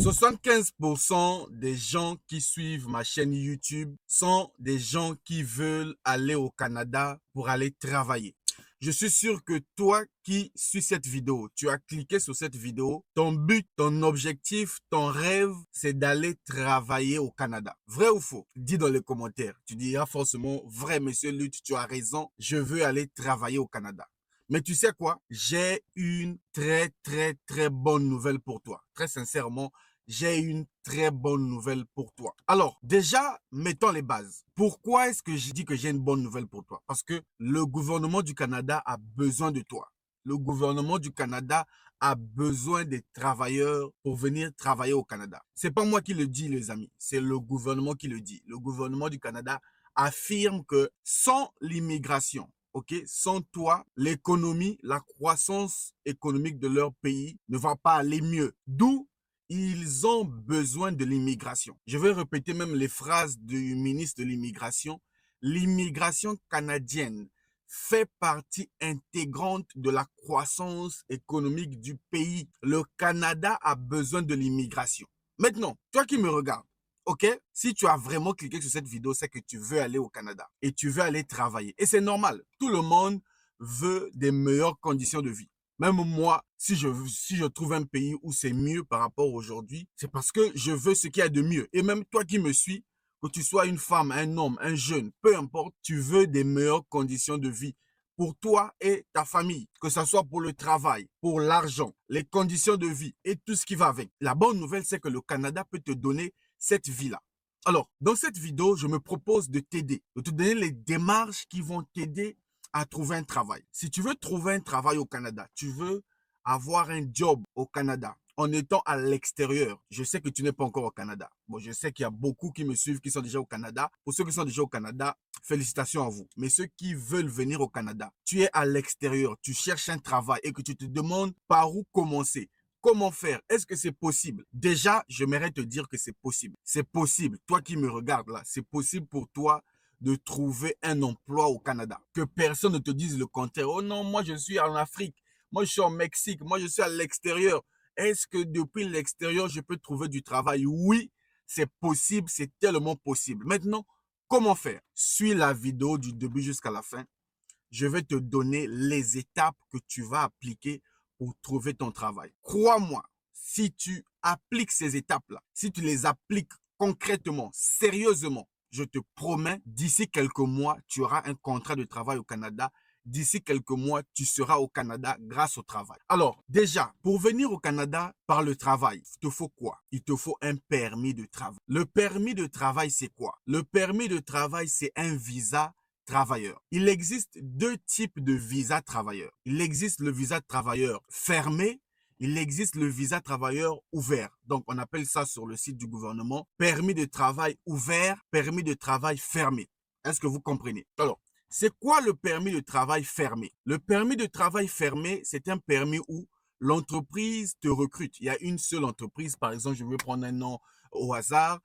75% des gens qui suivent ma chaîne YouTube sont des gens qui veulent aller au Canada pour aller travailler. Je suis sûr que toi qui suis cette vidéo, tu as cliqué sur cette vidéo, ton but, ton objectif, ton rêve, c'est d'aller travailler au Canada. Vrai ou faux? Dis dans les commentaires. Tu diras forcément, vrai, monsieur Lutte, tu as raison, je veux aller travailler au Canada. Mais tu sais quoi? J'ai une très bonne nouvelle pour toi. Très sincèrement, j'ai une très bonne nouvelle pour toi. Alors, déjà, mettons les bases. Pourquoi est-ce que je dis que j'ai une bonne nouvelle pour toi? Parce que le gouvernement du Canada a besoin de toi. Le gouvernement du Canada a besoin des travailleurs pour venir travailler au Canada. C'est pas moi qui le dis, les amis. C'est le gouvernement qui le dit. Le gouvernement du Canada affirme que sans l'immigration, ok, sans toi, l'économie, la croissance économique de leur pays ne va pas aller mieux. D'où ils ont besoin de l'immigration. Je vais répéter même les phrases du ministre de l'immigration. L'immigration canadienne fait partie intégrante de la croissance économique du pays. Le Canada a besoin de l'immigration. Maintenant, toi qui me regardes, ok? Si tu as vraiment cliqué sur cette vidéo, c'est que tu veux aller au Canada et tu veux aller travailler. Et c'est normal. Tout le monde veut des meilleures conditions de vie. Même moi, si je trouve un pays où c'est mieux par rapport aujourd'hui, c'est parce que je veux ce qu'il y a de mieux. Et même toi qui me suis, que tu sois une femme, un homme, un jeune, peu importe, tu veux des meilleures conditions de vie pour toi et ta famille, que ce soit pour le travail, pour l'argent, les conditions de vie et tout ce qui va avec. La bonne nouvelle, c'est que le Canada peut te donner cette vie-là. Alors, dans cette vidéo, je me propose de t'aider, de te donner les démarches qui vont t'aider à trouver un travail. Si tu veux trouver un travail au Canada, tu veux avoir un job au Canada en étant à l'extérieur. Je sais que tu n'es pas encore au Canada. Bon, je sais qu'il y a beaucoup qui me suivent qui sont déjà au Canada. Pour ceux qui sont déjà au Canada, félicitations à vous. Mais ceux qui veulent venir au Canada, tu es à l'extérieur, tu cherches un travail et que tu te demandes par où commencer. Comment faire? Est-ce que c'est possible? Déjà, j'aimerais te dire que c'est possible. C'est possible. Toi qui me regardes là, c'est possible pour toi de trouver un emploi au Canada. Que personne ne te dise le contraire. Oh non, moi je suis en Afrique. Moi je suis au Mexique. Moi je suis à l'extérieur. Est-ce que depuis l'extérieur, je peux trouver du travail? Oui, c'est possible. C'est tellement possible. Maintenant, comment faire? Suis la vidéo du début jusqu'à la fin. Je vais te donner les étapes que tu vas appliquer pour trouver ton travail. Crois-moi, si tu appliques ces étapes-là, si tu les appliques concrètement, sérieusement, je te promets, d'ici quelques mois, tu auras un contrat de travail au Canada. D'ici quelques mois, tu seras au Canada grâce au travail. Alors, déjà, pour venir au Canada par le travail, il te faut quoi? Il te faut un permis de travail. Le permis de travail, c'est quoi? Le permis de travail, c'est un visa travailleur. Il existe deux types de visa travailleur. Il existe le visa travailleur fermé, il existe le visa travailleur ouvert. Donc, on appelle ça sur le site du gouvernement permis de travail ouvert, permis de travail fermé. Est-ce que vous comprenez? Alors, c'est quoi le permis de travail fermé? Le permis de travail fermé, c'est un permis où l'entreprise te recrute. Il y a une seule entreprise, par exemple, je vais prendre un nom au hasard,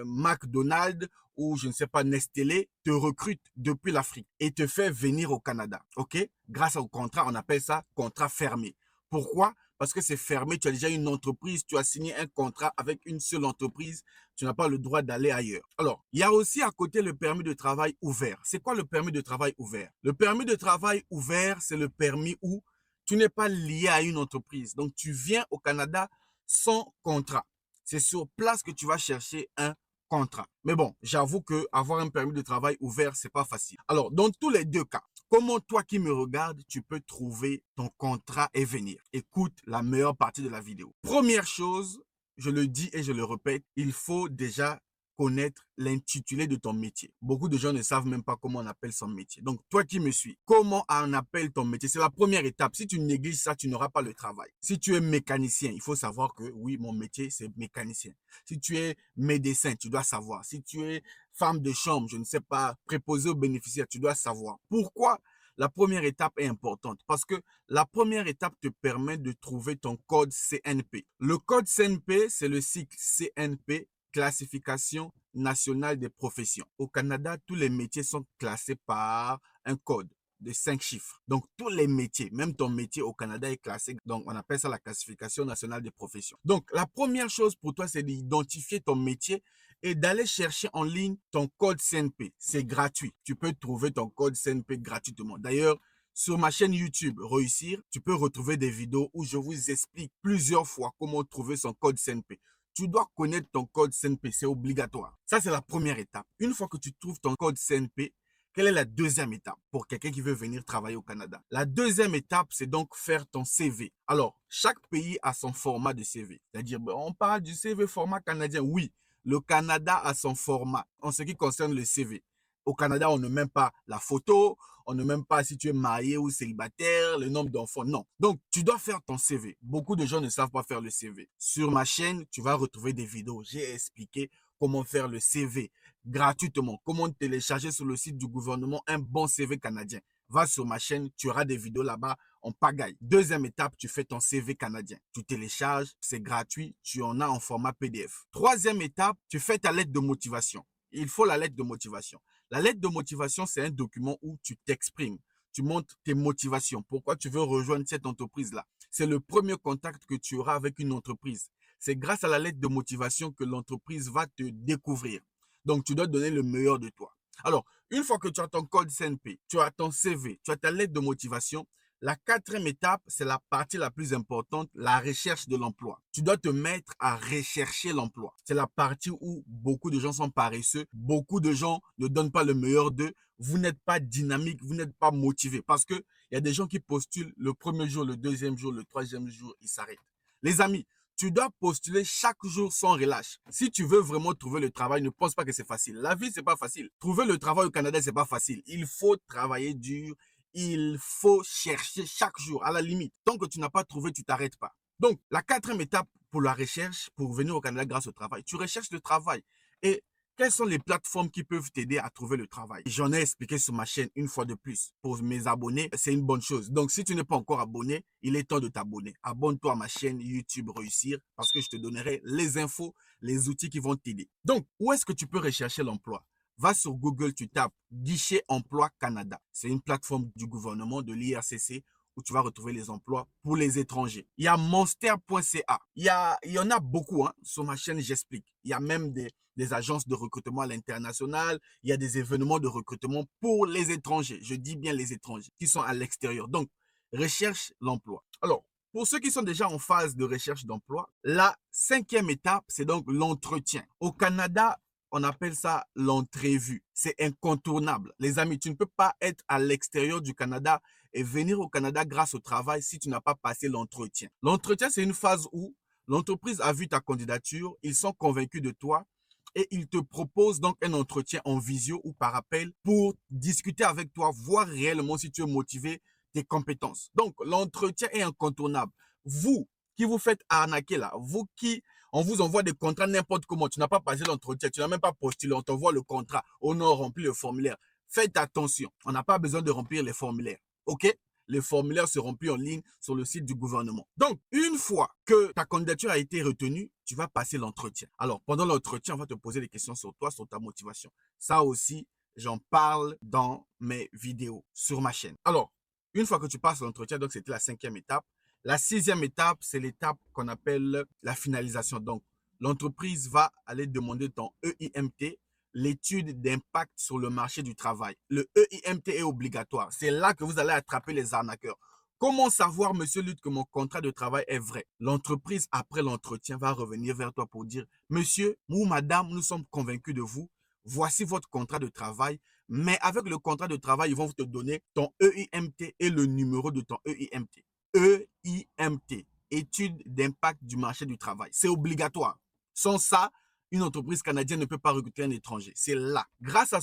McDonald's ou je ne sais pas, Nestlé te recrute depuis l'Afrique et te fait venir au Canada. OK? Grâce au contrat, on appelle ça contrat fermé. Pourquoi? Parce que c'est fermé, tu as déjà une entreprise, tu as signé un contrat avec une seule entreprise, tu n'as pas le droit d'aller ailleurs. Alors, il y a aussi à côté le permis de travail ouvert. C'est quoi le permis de travail ouvert? Le permis de travail ouvert, c'est le permis où tu n'es pas lié à une entreprise. Donc, tu viens au Canada sans contrat. C'est sur place que tu vas chercher un contrat. Mais bon, j'avoue que avoir un permis de travail ouvert, c'est pas facile. Alors, dans tous les deux cas, comment toi qui me regardes, tu peux trouver ton contrat et venir? Écoute la meilleure partie de la vidéo. Première chose, je le dis et je le répète, il faut déjà connaître l'intitulé de ton métier. Beaucoup de gens ne savent même pas comment on appelle son métier. Donc, toi qui me suis, comment on appelle ton métier? C'est la première étape. Si tu négliges ça, tu n'auras pas le travail. Si tu es mécanicien, il faut savoir que oui, mon métier, c'est mécanicien. Si tu es médecin, tu dois savoir. Si tu es femme de chambre, je ne sais pas, préposé aux bénéficiaires, tu dois savoir. Pourquoi? La première étape est importante parce que la première étape te permet de trouver ton code CNP. Le code CNP, c'est le cycle CNP, classification nationale des professions. Au Canada, tous les métiers sont classés par un code. de 5 chiffres. Donc, tous les métiers, même ton métier au Canada est classé. Donc, on appelle ça la classification nationale des professions. Donc, la première chose pour toi, c'est d'identifier ton métier et d'aller chercher en ligne ton code CNP. C'est gratuit. Tu peux trouver ton code CNP gratuitement. D'ailleurs, sur ma chaîne YouTube Réussir, tu peux retrouver des vidéos où je vous explique plusieurs fois comment trouver son code CNP. Tu dois connaître ton code CNP, c'est obligatoire. Ça, c'est la première étape. Une fois que tu trouves ton code CNP, quelle est la deuxième étape pour quelqu'un qui veut venir travailler au Canada? La deuxième étape, c'est donc faire ton CV. Alors, chaque pays a son format de CV. C'est-à-dire, on parle du CV format canadien. Oui, le Canada a son format en ce qui concerne le CV. Au Canada, on ne met pas la photo, on ne met même pas si tu es marié ou célibataire, le nombre d'enfants, non. Donc, tu dois faire ton CV. Beaucoup de gens ne savent pas faire le CV. Sur ma chaîne, tu vas retrouver des vidéos. J'ai expliqué comment faire le CV gratuitement, comment télécharger sur le site du gouvernement un bon CV canadien. Va sur ma chaîne, tu auras des vidéos là-bas en pagaille. Deuxième étape, tu fais ton CV canadien. Tu télécharges, c'est gratuit, tu en as en format PDF. Troisième étape, tu fais ta lettre de motivation. Il faut la lettre de motivation. La lettre de motivation, c'est un document où tu t'exprimes. Tu montres tes motivations. Pourquoi tu veux rejoindre cette entreprise-là? C'est le premier contact que tu auras avec une entreprise. C'est grâce à la lettre de motivation que l'entreprise va te découvrir. Donc, tu dois donner le meilleur de toi. Alors, une fois que tu as ton code CNP, tu as ton CV, tu as ta lettre de motivation, la quatrième étape, c'est la partie la plus importante, la recherche de l'emploi. Tu dois te mettre à rechercher l'emploi. C'est la partie où beaucoup de gens sont paresseux, beaucoup de gens ne donnent pas le meilleur d'eux. Vous n'êtes pas dynamique, vous n'êtes pas motivé parce que il y a des gens qui postulent le premier jour, le deuxième jour, le troisième jour, ils s'arrêtent. Les amis, tu dois postuler chaque jour sans relâche. Si tu veux vraiment trouver le travail, ne pense pas que c'est facile. La vie, c'est pas facile. Trouver le travail au Canada, c'est pas facile. Il faut travailler dur. Il faut chercher chaque jour, à la limite. Tant que tu n'as pas trouvé, tu t'arrêtes pas. Donc, la quatrième étape pour la recherche, pour venir au Canada grâce au travail, tu recherches le travail. Et quelles sont les plateformes qui peuvent t'aider à trouver le travail? J'en ai expliqué sur ma chaîne une fois de plus. Pour mes abonnés, c'est une bonne chose. Donc, si tu n'es pas encore abonné, il est temps de t'abonner. Abonne-toi à ma chaîne YouTube Réussir parce que je te donnerai les infos, les outils qui vont t'aider. Donc, où est-ce que tu peux rechercher l'emploi? Va sur Google, tu tapes Guichet Emploi Canada. C'est une plateforme du gouvernement de l'IRCC où tu vas retrouver les emplois pour les étrangers. Il y a monster.ca. Il y en a beaucoup. Sur ma chaîne, j'explique. Il y a même des agences de recrutement à l'international. Il y a des événements de recrutement pour les étrangers. Je dis bien les étrangers qui sont à l'extérieur. Donc, recherche l'emploi. Alors, pour ceux qui sont déjà en phase de recherche d'emploi, la cinquième étape, c'est donc l'entretien. Au Canada, on appelle ça l'entrevue. C'est incontournable. Les amis, tu ne peux pas être à l'extérieur du Canada et venir au Canada grâce au travail si tu n'as pas passé l'entretien. L'entretien, c'est une phase où l'entreprise a vu ta candidature, ils sont convaincus de toi et ils te proposent donc un entretien en visio ou par appel pour discuter avec toi, voir réellement si tu es motivé, tes compétences. Donc, l'entretien est incontournable. Vous qui vous faites arnaquer là, vous qui on vous envoie des contrats n'importe comment. Tu n'as pas passé l'entretien, tu n'as même pas postulé. On t'envoie le contrat. On a rempli le formulaire. Faites attention. On n'a pas besoin de remplir les formulaires. OK? Les formulaires se remplissent en ligne sur le site du gouvernement. Donc, une fois que ta candidature a été retenue, tu vas passer l'entretien. Alors, pendant l'entretien, on va te poser des questions sur toi, sur ta motivation. Ça aussi, j'en parle dans mes vidéos sur ma chaîne. Alors, une fois que tu passes l'entretien, donc c'était la cinquième étape, la sixième étape, c'est l'étape qu'on appelle la finalisation. Donc, l'entreprise va aller demander ton EIMT, l'étude d'impact sur le marché du travail. Le EIMT est obligatoire. C'est là que vous allez attraper les arnaqueurs. Comment savoir, monsieur Lutte, que mon contrat de travail est vrai? L'entreprise, après l'entretien, va revenir vers toi pour dire, monsieur ou madame, nous sommes convaincus de vous. Voici votre contrat de travail. Mais avec le contrat de travail, ils vont te donner ton EIMT et le numéro de ton EIMT. EIMT, étude d'impact du marché du travail. C'est obligatoire. Sans ça, une entreprise canadienne ne peut pas recruter un étranger. C'est là. Grâce à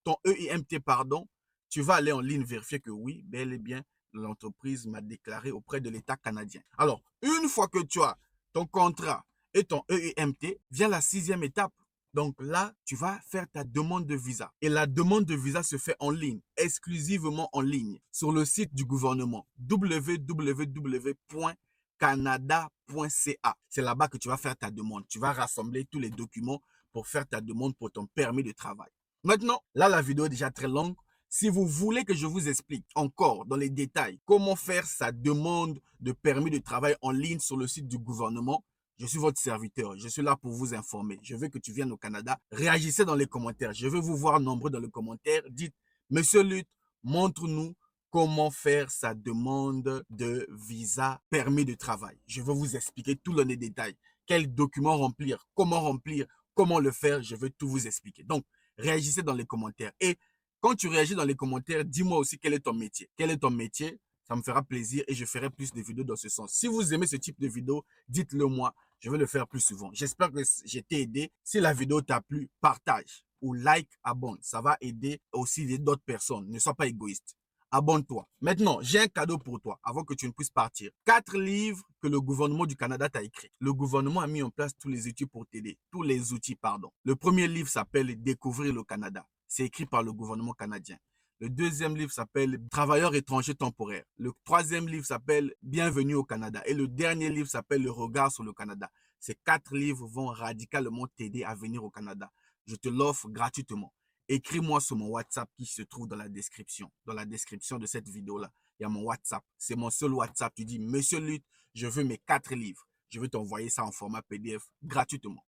ton EIMT, tu vas aller en ligne vérifier que oui, bel et bien, l'entreprise m'a déclaré auprès de l'État canadien. Alors, une fois que tu as ton contrat et ton EIMT, vient la sixième étape. Donc là, tu vas faire ta demande de visa. Et la demande de visa se fait en ligne, exclusivement en ligne, sur le site du gouvernement www.canada.ca. C'est là-bas que tu vas faire ta demande. Tu vas rassembler tous les documents pour faire ta demande pour ton permis de travail. Maintenant, là, la vidéo est déjà très longue. Si vous voulez que je vous explique encore dans les détails comment faire sa demande de permis de travail en ligne sur le site du gouvernement, je suis votre serviteur. Je suis là pour vous informer. Je veux que tu viennes au Canada. Réagissez dans les commentaires. Je veux vous voir nombreux dans les commentaires. Dites, Monsieur Lutte, montre-nous comment faire sa demande de visa permis de travail. Je vais vous expliquer tout dans les détails. Quels documents remplir, comment le faire, je vais tout vous expliquer. Donc, réagissez dans les commentaires. Et quand tu réagis dans les commentaires, dis-moi aussi quel est ton métier. Quel est ton métier? Ça me fera plaisir et je ferai plus de vidéos dans ce sens. Si vous aimez ce type de vidéo, dites-le moi. Je vais le faire plus souvent. J'espère que j'ai t'ai aidé. Si la vidéo t'a plu, partage ou like, abonne. Ça va aider aussi d'autres personnes. Ne sois pas égoïste. Abonne-toi. Maintenant, j'ai un cadeau pour toi avant que tu ne puisses partir. 4 livres que le gouvernement du Canada t'a écrit. Le gouvernement a mis en place tous les outils pour t'aider. Tous les outils, pardon. Le premier livre s'appelle Découvrir le Canada. C'est écrit par le gouvernement canadien. Le deuxième livre s'appelle Travailleurs étrangers temporaires. Le troisième livre s'appelle Bienvenue au Canada. Et le dernier livre s'appelle Le regard sur le Canada. Ces 4 livres vont radicalement t'aider à venir au Canada. Je te l'offre gratuitement. Écris-moi sur mon WhatsApp qui se trouve dans la description. Dans la description de cette vidéo-là, il y a mon WhatsApp. C'est mon seul WhatsApp. Tu dis, Monsieur Lutte, je veux mes 4 livres. Je vais t'envoyer ça en format PDF gratuitement.